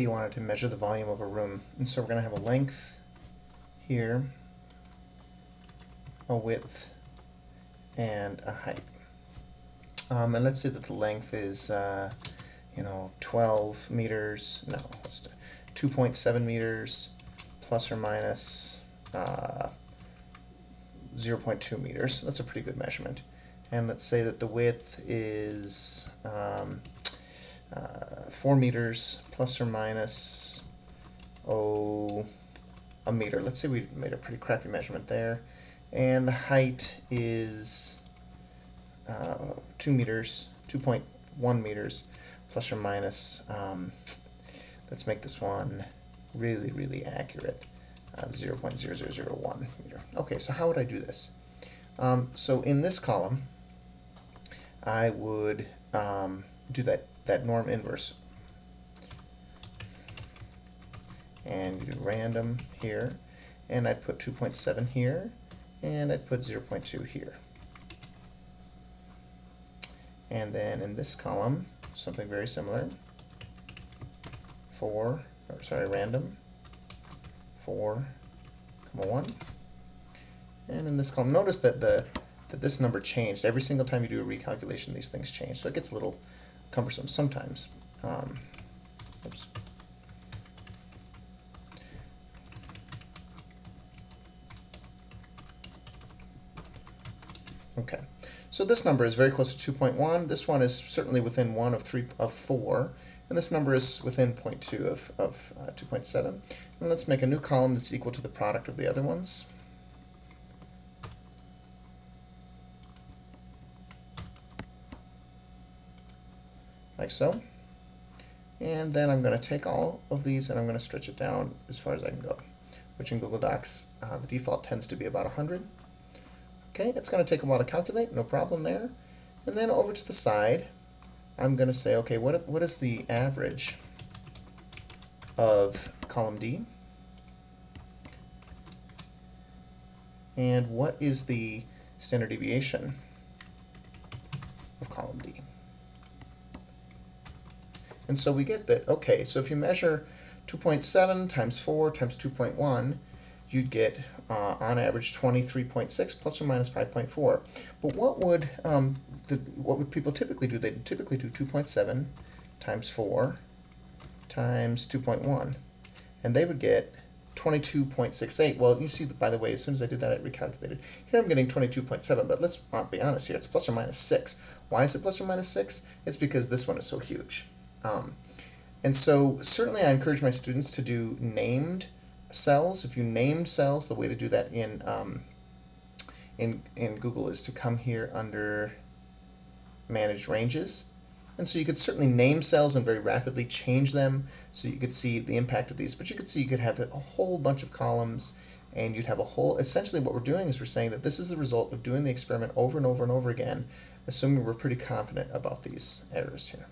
you wanted to measure the volume of a room. And so we're going to have a length here, a width, and a height. And let's say that the length is, 12 meters. No, let's do 2.7 meters plus or minus 0.2 meters. That's a pretty good measurement. And let's say that the width is 4 meters plus or minus a meter. Let's say we made a pretty crappy measurement there. And the height is 2 meters, 2.1 meters plus or minus, let's make this one really, really accurate, 0.0001 meter. Okay, so how would I do this? So in this column, I would do that norm inverse. And you do random here, and I'd put 2.7 here, and I'd put 0.2 here. And then in this column, something very similar. Random 4, 1. And in this column, notice that this number changed. Every single time you do a recalculation, these things change. So it gets a little cumbersome sometimes. Oops. Okay, so this number is very close to 2.1. This one is certainly within 1 of 4, and this number is within 0.2 of 2.7. And let's make a new column that's equal to the product of the other ones. Like so. And then I'm going to take all of these and I'm going to stretch it down as far as I can go, which in Google Docs, the default tends to be about 100. Okay, it's going to take a while to calculate, no problem there. And then over to the side, I'm going to say, okay, what is the average of column D? And what is the standard deviation of column D? And so we get that, okay, so if you measure 2.7 times 4 times 2.1, you'd get, on average, 23.6 plus or minus 5.4. But what would people typically do? They'd typically do 2.7 times 4 times 2.1, and they would get 22.68. Well, you see, by the way, as soon as I did that, I recalculated. Here I'm getting 22.7, but let's be honest here. It's plus or minus 6. Why is it plus or minus 6? It's because this one is so huge. And so certainly I encourage my students to do named cells. If you named cells, the way to do that in Google is to come here under Manage Ranges. And so you could certainly name cells and very rapidly change them so you could see the impact of these. But you could see you could have a whole bunch of columns, and you'd have a whole, essentially what we're doing is we're saying that this is the result of doing the experiment over and over and over again, assuming we're pretty confident about these errors here.